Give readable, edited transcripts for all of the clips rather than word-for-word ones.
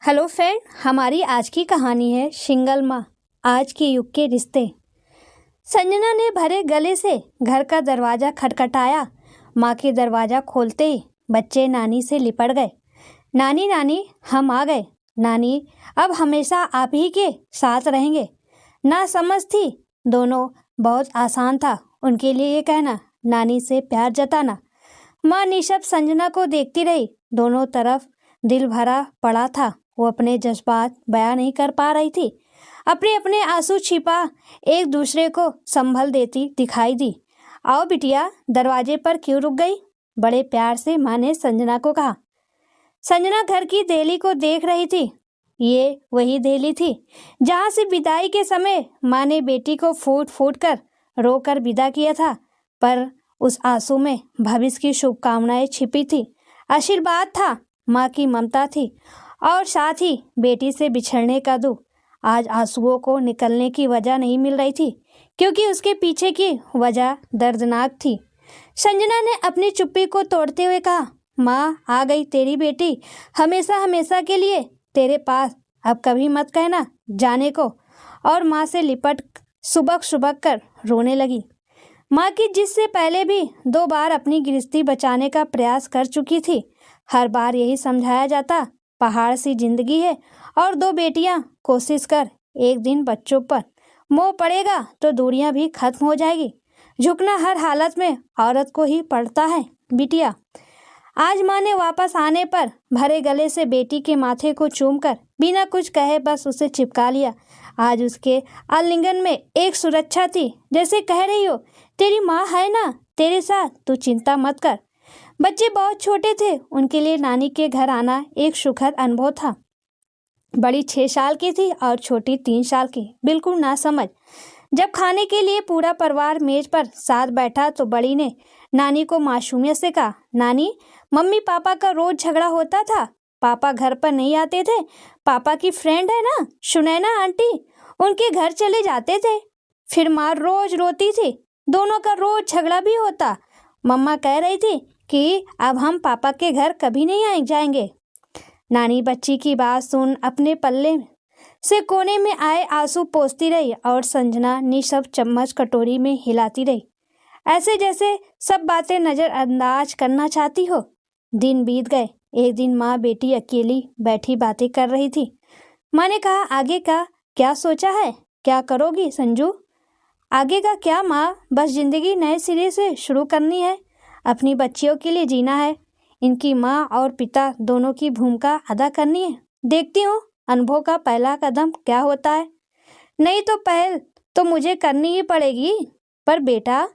Hello friend, हमारी आज की कहानी है सिंगल माँ, आज के युग के रिश्ते। संजना ने भरे गले से घर का दरवाज़ा खटखटाया। माँ के दरवाज़ा खोलते ही बच्चे नानी से लिपट गए। नानी नानी हम आ गए। नानी अब हमेशा आप ही के साथ रहेंगे। ना समझ थी दोनों, बहुत आसान था उनके लिए ये कहना, नानी से प्यार जताना। माँ निशब्द संजना को देखती रही। दोनों तरफ दिल भरा पड़ा था। वो अपने जज्बात बयां नहीं कर पा रही थी। अपने अपने आंसू छिपा एक दूसरे को संभल देती दिखाई दी। आओ बिटिया, दरवाजे पर क्यों रुक गई? बड़े प्यार से माँ ने संजना को कहा। संजना घर की देली को देख रही थी। ये वही देली थी जहाँ से विदाई के समय माँ ने बेटी को फूट फूट कर रोकर विदा किया था। पर उस आंसू में भविष्य की शुभकामनाएं छिपी थी, आशीर्वाद था, माँ की ममता थी और साथ ही बेटी से बिछड़ने का दुख। आज आंसुओं को निकलने की वजह नहीं मिल रही थी, क्योंकि उसके पीछे की वजह दर्दनाक थी। संजना ने अपनी चुप्पी को तोड़ते हुए कहा, माँ आ गई तेरी बेटी, हमेशा हमेशा के लिए तेरे पास। अब कभी मत कहना जाने को। और माँ से लिपट सुबक सुबक कर रोने लगी। माँ की जिससे पहले भी 2 बार अपनी गृहस्थी बचाने का प्रयास कर चुकी थी। हर बार यही समझाया जाता, पहाड़ सी जिंदगी है और 2 बेटियां, कोशिश कर, एक दिन बच्चों पर मोह पड़ेगा तो दूरियां भी खत्म हो जाएगी। झुकना हर हालत में औरत को ही पड़ता है बिटिया। आज माँ ने वापस आने पर भरे गले से बेटी के माथे को चूमकर बिना कुछ कहे बस उसे चिपका लिया। आज उसके आलिंगन में एक सुरक्षा थी, जैसे कह रही हो, तेरी माँ है ना तेरे साथ, तू चिंता मत कर। बच्चे बहुत छोटे थे, उनके लिए नानी के घर आना एक सुखद अनुभव था। बड़ी 6 साल की थी और छोटी 3 साल की, बिल्कुल ना समझ। जब खाने के लिए पूरा परिवार मेज पर साथ बैठा तो बड़ी ने नानी को मासूमियत से कहा, नानी, मम्मी पापा का रोज झगड़ा होता था, पापा घर पर नहीं आते थे। पापा की फ्रेंड है ना सुनैना आंटी, उनके घर चले जाते थे। फिर माँ रोज रोती थी, दोनों का रोज झगड़ा भी होता। मम्मा कह रही थी कि अब हम पापा के घर कभी नहीं जाएंगे। नानी बच्ची की बात सुन अपने पल्ले से कोने में आए आंसू पोंछती रही और संजना निशब्द चम्मच कटोरी में हिलाती रही, ऐसे जैसे सब बातें नजरअंदाज करना चाहती हो। दिन बीत गए। एक दिन माँ बेटी अकेली बैठी बातें कर रही थी। माँ ने कहा, आगे का क्या सोचा है, क्या करोगी संजू? आगे का क्या माँ, बस जिंदगी नए सिरे से शुरू करनी है, अपनी बच्चियों के लिए जीना है, इनकी माँ और पिता दोनों की भूमिका अदा करनी है। देखती हूँ अनुभव का पहला कदम क्या होता है। नहीं तो पहल तो मुझे करनी ही पड़ेगी। पर बेटा,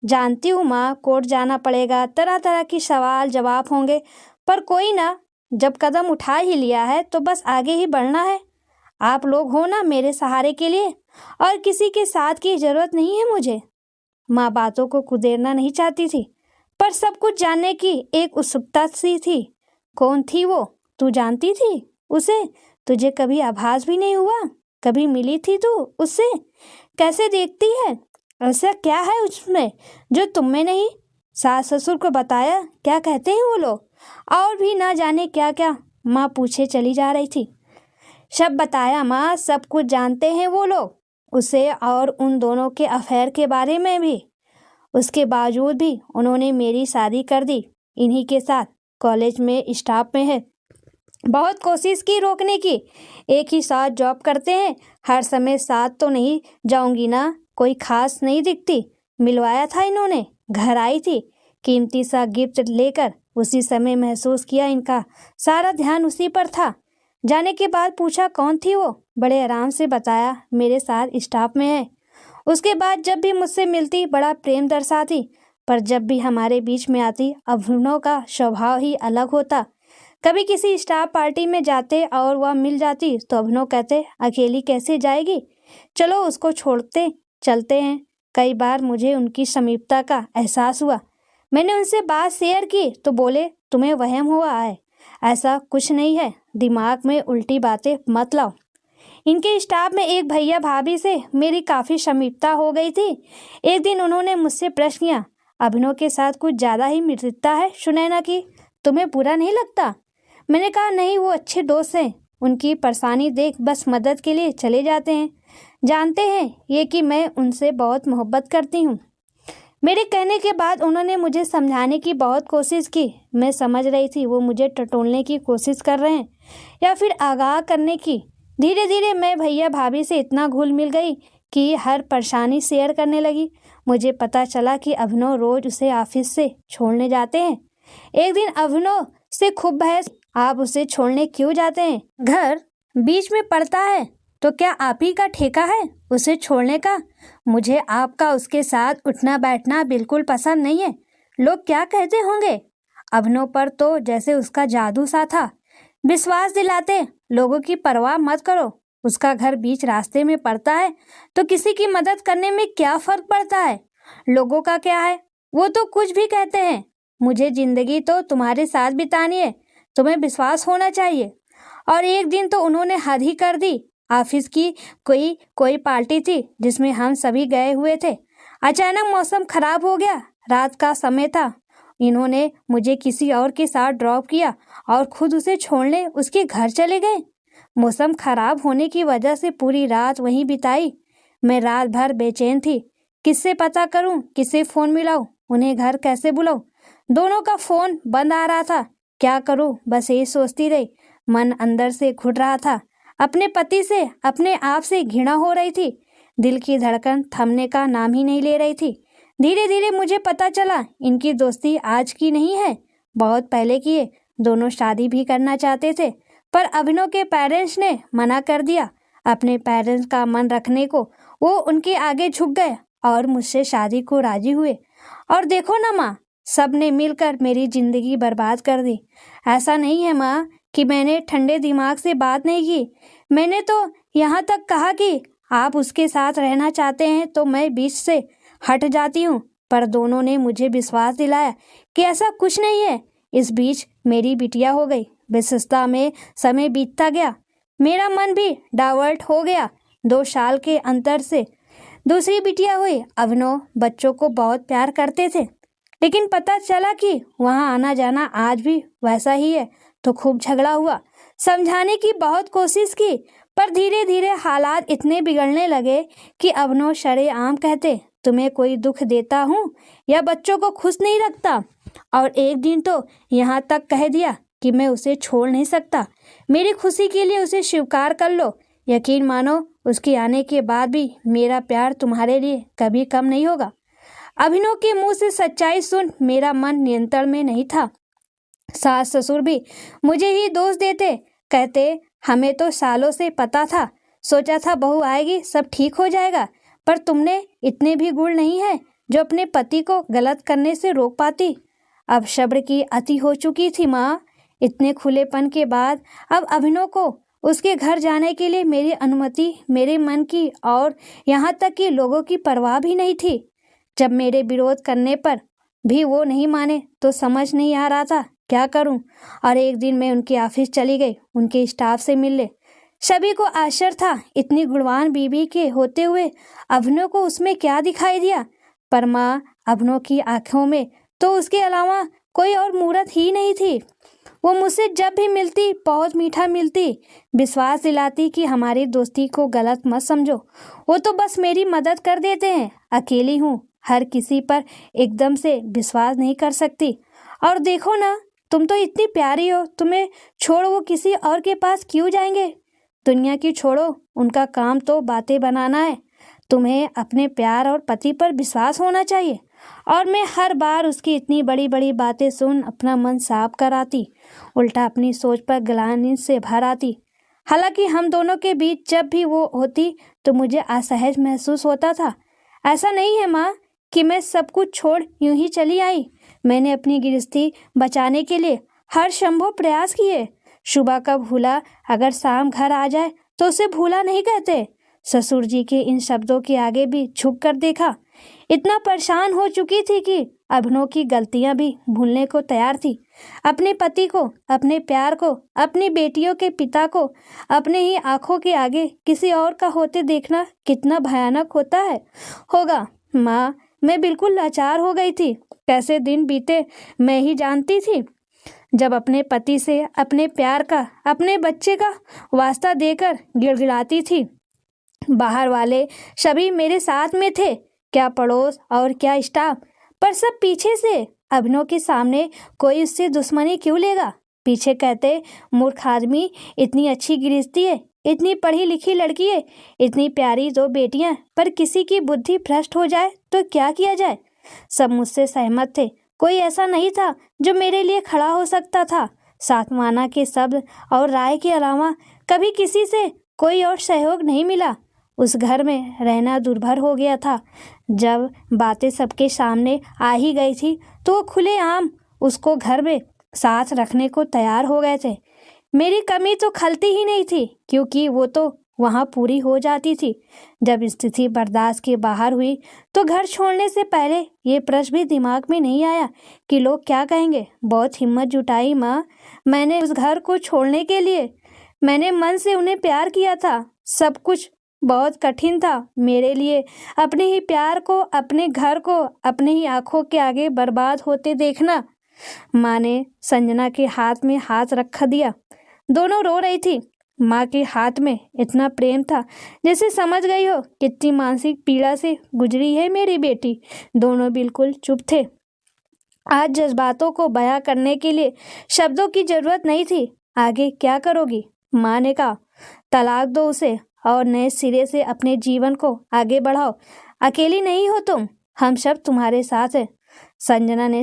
जानती हूँ माँ, कोर्ट जाना पड़ेगा, तरह तरह की सवाल जवाब होंगे, पर कोई ना, जब कदम उठा ही लिया है तो बस आगे ही बढ़ना है। आप लोग हो ना मेरे सहारे के लिए, और किसी के साथ की जरूरत नहीं है मुझे। माँ बातों को कुदेरना नहीं चाहती थी, पर सब कुछ जानने की एक उत्सुकता सी थी। कौन थी वो? तू जानती थी उसे? तुझे कभी आभास भी नहीं हुआ? कभी मिली थी तू उससे? कैसे देखती है? ऐसा क्या है उसमें जो तुम में नहीं? सास ससुर को बताया? क्या कहते हैं वो लोग? और भी ना जाने क्या क्या माँ पूछे चली जा रही थी। सब बताया माँ, सब कुछ जानते हैं वो लोग, उसे और उन दोनों के अफेयर के बारे में भी। उसके बावजूद भी उन्होंने मेरी शादी कर दी इन्हीं के साथ। कॉलेज में स्टाफ में है। बहुत कोशिश की रोकने की, एक ही साथ जॉब करते हैं, हर समय साथ तो नहीं जाऊंगी ना, कोई खास नहीं दिखती। मिलवाया था इन्होंने, घर आई थी कीमती सा गिफ्ट लेकर। उसी समय महसूस किया इनका सारा ध्यान उसी पर था। जाने के बाद पूछा कौन थी वो? बड़े आराम से बताया, मेरे साथ स्टाफ में है। उसके बाद जब भी मुझसे मिलती बड़ा प्रेम दर्शाती, पर जब भी हमारे बीच में आती अभिनव का स्वभाव ही अलग होता। कभी किसी स्टाफ पार्टी में जाते और वह मिल जाती तो अभिनव कहते, अकेली कैसे जाएगी, चलो उसको छोड़ते चलते हैं। कई बार मुझे उनकी समीपता का एहसास हुआ। मैंने उनसे बात शेयर की तो बोले, तुम्हें वहम हुआ है, ऐसा कुछ नहीं है, दिमाग में उल्टी बातें मत लाओ। इनके स्टाफ में एक भैया भाभी से मेरी काफ़ी समीपता हो गई थी। एक दिन उन्होंने मुझसे प्रश्न किया, अभिनव के साथ कुछ ज़्यादा ही मित्रता है सुनैना की, तुम्हें बुरा नहीं लगता? मैंने कहा, नहीं, वो अच्छे दोस्त हैं, उनकी परेशानी देख बस मदद के लिए चले जाते हैं। जानते हैं ये कि मैं उनसे बहुत मोहब्बत करती हूँ। मेरे कहने के बाद उन्होंने मुझे समझाने की बहुत कोशिश की। मैं समझ रही थी वो मुझे टटोलने की कोशिश कर रहे हैं या फिर आगाह करने की। धीरे धीरे मैं भैया भाभी से इतना घुल मिल गई कि हर परेशानी शेयर करने लगी। मुझे पता चला कि अभिनव रोज उसे ऑफिस से छोड़ने जाते हैं। एक दिन अभिनव से खूब बहस, आप उसे छोड़ने क्यों जाते हैं? घर बीच में पड़ता है तो क्या आप ही का ठेका है उसे छोड़ने का? मुझे आपका उसके साथ उठना बैठना बिल्कुल पसंद नहीं है। लोग क्या कहते होंगे? अभिनव पर तो जैसे उसका जादू सा था। विश्वास दिलाते, लोगों की परवाह मत करो, उसका घर बीच रास्ते में पड़ता है तो किसी की मदद करने में क्या फर्क पड़ता है? लोगों का क्या है, वो तो कुछ भी कहते हैं। मुझे जिंदगी तो तुम्हारे साथ बितानी है, तुम्हें विश्वास होना चाहिए। और एक दिन तो उन्होंने हद ही कर दी। ऑफिस की कोई पार्टी थी जिसमें हम सभी गए हुए थे। अचानक मौसम खराब हो गया, रात का समय था। इन्होंने मुझे किसी और के साथ ड्रॉप किया और खुद उसे छोड़ने उसके घर चले गए। मौसम खराब होने की वजह से पूरी रात वहीं बिताई। मैं रात भर बेचैन थी, किससे पता करूं, किससे फ़ोन मिलाऊं, उन्हें घर कैसे बुलाऊं। दोनों का फ़ोन बंद आ रहा था। क्या करूं, बस यही सोचती रही। मन अंदर से घुट रहा था। अपने पति से, अपने आप से घृणा हो रही थी। दिल की धड़कन थमने का नाम ही नहीं ले रही थी। धीरे धीरे मुझे पता चला इनकी दोस्ती आज की नहीं है, बहुत पहले की है। दोनों शादी भी करना चाहते थे पर अभिनव के पेरेंट्स ने मना कर दिया। अपने पेरेंट्स का मन रखने को वो उनके आगे झुक गए और मुझसे शादी को राजी हुए। और देखो ना माँ, सब ने मिलकर मेरी जिंदगी बर्बाद कर दी। ऐसा नहीं है माँ कि मैंने ठंडे दिमाग से बात नहीं की। मैंने तो यहाँ तक कहा कि आप उसके साथ रहना चाहते हैं तो मैं बीच से हट जाती हूँ, पर दोनों ने मुझे विश्वास दिलाया कि ऐसा कुछ नहीं है। इस बीच मेरी बिटिया हो गई। व्यस्तता में समय बीतता गया, मेरा मन भी डाइवर्ट हो गया। 2 साल के अंतर से दूसरी बिटिया हुई। अभिनव बच्चों को बहुत प्यार करते थे, लेकिन पता चला कि वहाँ आना जाना आज भी वैसा ही है। तो खूब झगड़ा हुआ। समझाने की बहुत कोशिश की, पर धीरे धीरे हालात इतने बिगड़ने लगे कि अभिनव शरेआम कहते, तुम्हें कोई दुख देता हूँ या बच्चों को खुश नहीं रखता। और एक दिन तो यहाँ तक कह दिया कि मैं उसे छोड़ नहीं सकता, मेरी खुशी के लिए उसे स्वीकार कर लो। यकीन मानो, उसके आने के बाद भी मेरा प्यार तुम्हारे लिए कभी कम नहीं होगा। अभिनव के मुंह से सच्चाई सुन मेरा मन नियंत्रण में नहीं था। सास ससुर भी मुझे ही दोष देते, कहते हमें तो सालों से पता था, सोचा था बहू आएगी सब ठीक हो जाएगा, पर तुमने इतने भी गुण नहीं है जो अपने पति को गलत करने से रोक पाती। अब सब्र की अति हो चुकी थी माँ। इतने खुलेपन के बाद अब अभिनव को उसके घर जाने के लिए मेरी अनुमति, मेरे मन की और यहाँ तक कि लोगों की परवाह भी नहीं थी। जब मेरे विरोध करने पर भी वो नहीं माने तो समझ नहीं आ रहा था क्या करूं। और एक दिन मैं उनके ऑफिस चली गई, उनके स्टाफ से मिलने। सभी को आश्चर्य था, इतनी गुणवान बीवी के होते हुए अभिनव को उसमें क्या दिखाई दिया। पर माँ, अभिनव की आंखों में तो उसके अलावा कोई और मूरत ही नहीं थी। वो मुझसे जब भी मिलती बहुत मीठा मिलती, विश्वास दिलाती कि हमारी दोस्ती को गलत मत समझो, वो तो बस मेरी मदद कर देते हैं। अकेली हूँ, हर किसी पर एकदम से विश्वास नहीं कर सकती। और देखो ना, तुम तो इतनी प्यारी हो, तुम्हें छोड़ वो किसी और के पास क्यों जाएंगे? दुनिया की छोड़ो, उनका काम तो बातें बनाना है। तुम्हें अपने प्यार और पति पर विश्वास होना चाहिए। और मैं हर बार उसकी इतनी बड़ी बड़ी बातें सुन अपना मन साफ कर आती, उल्टा अपनी सोच पर ग्लानि से भर आती। हालांकि हम दोनों के बीच जब भी वो होती तो मुझे असहज महसूस होता था। ऐसा नहीं है माँ कि मैं सब कुछ छोड़ यूं ही चली आई। मैंने अपनी गृहस्थी बचाने के लिए हर संभव प्रयास किए। सुबह का भूला अगर शाम घर आ जाए तो उसे भूला नहीं कहते। ससुर जी के इन शब्दों के आगे भी झुक कर देखा। इतना परेशान हो चुकी थी कि अभिनव की गलतियां भी भूलने को तैयार थी। अपने पति को, अपने प्यार को, अपनी बेटियों के पिता को अपने ही आंखों के आगे किसी और का होते देखना कितना भयानक होगा माँ। मैं बिल्कुल लाचार हो गई थी। कैसे दिन बीते मैं ही जानती थी। जब अपने पति से अपने प्यार का, अपने बच्चे का वास्ता देकर गिड़गिड़ाती थी। बाहर वाले सभी मेरे साथ में थे, क्या पड़ोस और क्या स्टाफ, पर सब पीछे से। अभिनव के सामने कोई उससे दुश्मनी क्यों लेगा? पीछे कहते, मूर्ख आदमी, इतनी अच्छी गृहस्थी है, इतनी पढ़ी लिखी लड़की है, इतनी प्यारी 2 बेटियां, पर किसी की बुद्धि भ्रष्ट हो जाए तो क्या किया जाए? सब मुझसे सहमत थे। कोई ऐसा नहीं था जो मेरे लिए खड़ा हो सकता था। सातवाना के शब्द और राय के अलावा कभी किसी से कोई और सहयोग नहीं मिला। उस घर में रहना दुर्भर हो गया था। जब बातें सबके सामने आ ही गई थी तो वो खुलेआम उसको घर में साथ रखने को तैयार हो गए थे। मेरी कमी तो खलती ही नहीं थी, क्योंकि वो तो वहाँ पूरी हो जाती थी। जब स्थिति बर्दाश्त के बाहर हुई तो घर छोड़ने से पहले ये प्रश्न भी दिमाग में नहीं आया कि लोग क्या कहेंगे। बहुत हिम्मत जुटाई माँ मैंने उस घर को छोड़ने के लिए। मैंने मन से उन्हें प्यार किया था। सब कुछ बहुत कठिन था मेरे लिए। अपने ही प्यार को, अपने घर को अपने ही आंखों के आगे बर्बाद होते देखना। माँ ने संजना के हाथ में हाथ रख दिया। दोनों रो रही थी। माँ के हाथ में इतना प्रेम था जैसे समझ गई हो कितनी मानसिक पीड़ा से गुजरी है मेरी बेटी। दोनों बिल्कुल चुप थे। आज जज्बातों को बयां करने के लिए शब्दों की जरूरत नहीं थी। आगे क्या करोगी? माँ ने कहा, तलाक दो उसे और नए सिरे से अपने जीवन को आगे बढ़ाओ। अकेली नहीं हो तुम, हम सब तुम्हारे साथ हैं। संजना ने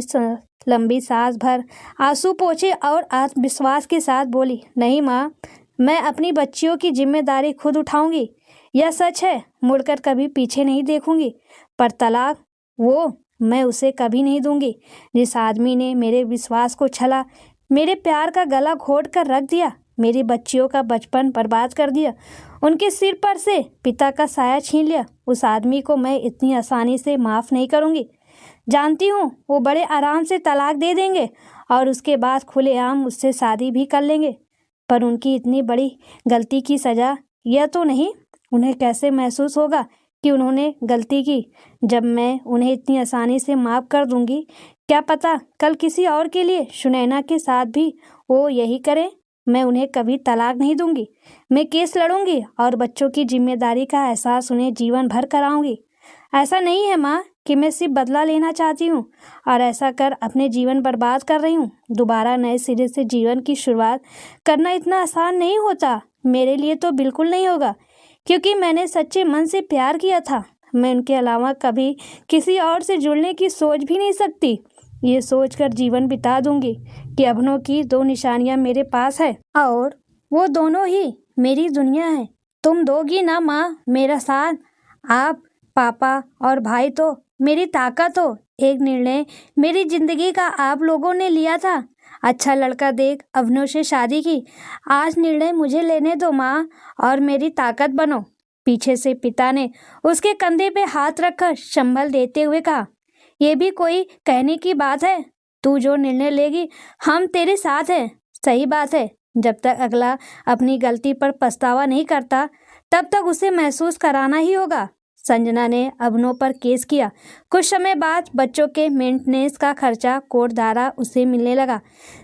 लंबी सांस भर आंसू पोंछे और आत्मविश्वास के साथ बोली, नहीं माँ, मैं अपनी बच्चियों की जिम्मेदारी खुद उठाऊंगी। यह सच है, मुड़कर कभी पीछे नहीं देखूंगी। पर तलाक, वो मैं उसे कभी नहीं दूंगी। जिस आदमी ने मेरे विश्वास को छला, मेरे प्यार का गला घोट कर रख दिया, मेरी बच्चियों का बचपन बर्बाद कर दिया, उनके सिर पर से पिता का साया छीन लिया, उस आदमी को मैं इतनी आसानी से माफ़ नहीं करूंगी। जानती हूँ वो बड़े आराम से तलाक दे देंगे और उसके बाद खुलेआम उससे शादी भी कर लेंगे, पर उनकी इतनी बड़ी गलती की सज़ा यह तो नहीं। उन्हें कैसे महसूस होगा कि उन्होंने गलती की? जब मैं उन्हें इतनी आसानी से माफ़ कर दूंगी, क्या पता कल किसी और के लिए सुनैना के साथ भी वो यही करें। मैं उन्हें कभी तलाक नहीं दूंगी। मैं केस लड़ूंगी और बच्चों की जिम्मेदारी का एहसास उन्हें जीवन भर कराऊंगी। ऐसा नहीं है माँ कि मैं सिर्फ बदला लेना चाहती हूँ और ऐसा कर अपने जीवन बर्बाद कर रही हूँ। दोबारा नए सिरे से जीवन की शुरुआत करना इतना आसान नहीं होता। मेरे लिए तो बिल्कुल नहीं होगा, क्योंकि मैंने सच्चे मन से प्यार किया था। मैं उनके अलावा कभी किसी और से जुड़ने की सोच भी नहीं सकती। ये सोचकर जीवन बिता दूंगी कि अभिनव की 2 निशानियां मेरे पास है और वो दोनों ही मेरी दुनिया है। तुम दोगी ना माँ मेरा साथ? आप, पापा और भाई तो मेरी ताकत हो। एक निर्णय मेरी जिंदगी का आप लोगों ने लिया था, अच्छा लड़का देख अभिनव से शादी की। आज निर्णय मुझे लेने दो माँ और मेरी ताकत बनो। पीछे से पिता ने उसके कंधे पे हाथ रखकर संभल देते हुए कहा, ये भी कोई कहने की बात है? तू जो निर्णय लेगी हम तेरे साथ हैं। सही बात है, जब तक अगला अपनी गलती पर पछतावा नहीं करता तब तक उसे महसूस कराना ही होगा। संजना ने अभिनव पर केस किया। कुछ समय बाद बच्चों के मेंटेनेंस का खर्चा कोर्ट द्वारा उसे मिलने लगा।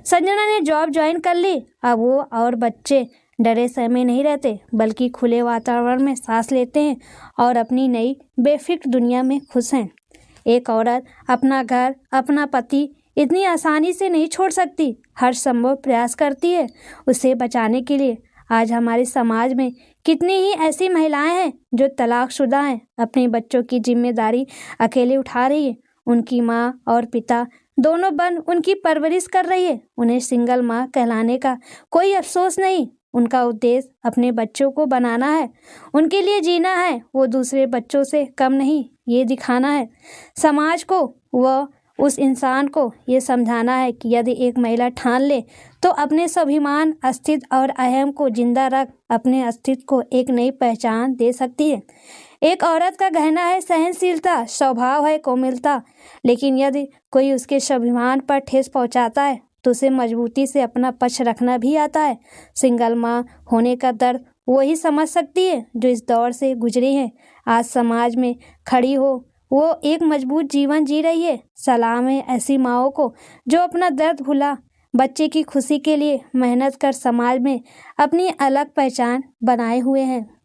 संजना ने जॉब ज्वाइन कर ली। अब वो और बच्चे डरे सहमे नहीं रहते, बल्कि खुले वातावरण में सांस लेते हैं और अपनी नई बेफिक्र दुनिया में खुश हैं। एक औरत अपना घर, अपना पति इतनी आसानी से नहीं छोड़ सकती। हर संभव प्रयास करती है उसे बचाने के लिए। आज हमारे समाज में कितनी ही ऐसी महिलाएं हैं जो तलाकशुदा हैं, अपने बच्चों की जिम्मेदारी अकेले उठा रही है। उनकी माँ और पिता दोनों बन उनकी परवरिश कर रही है। उन्हें सिंगल माँ कहलाने का कोई अफसोस नहीं। उनका उद्देश्य अपने बच्चों को बनाना है, उनके लिए जीना है। वो दूसरे बच्चों से कम नहीं, ये दिखाना है समाज को, वह उस इंसान को ये समझाना है कि यदि एक महिला ठान ले तो अपने स्वाभिमान, अस्तित्व और अहम को जिंदा रख अपने अस्तित्व को एक नई पहचान दे सकती है। एक औरत का गहना है सहनशीलता, स्वभाव है कोमलता, लेकिन यदि कोई उसके स्वाभिमान पर ठेस पहुंचाता है तो उसे मजबूती से अपना पक्ष रखना भी आता है। सिंगल माँ होने का दर्द वही समझ सकती है जो इस दौर से गुजरी है। आज समाज में खड़ी हो वो एक मजबूत जीवन जी रही है। सलाम है ऐसी माँओं को जो अपना दर्द भुला बच्चे की खुशी के लिए मेहनत कर समाज में अपनी अलग पहचान बनाए हुए हैं।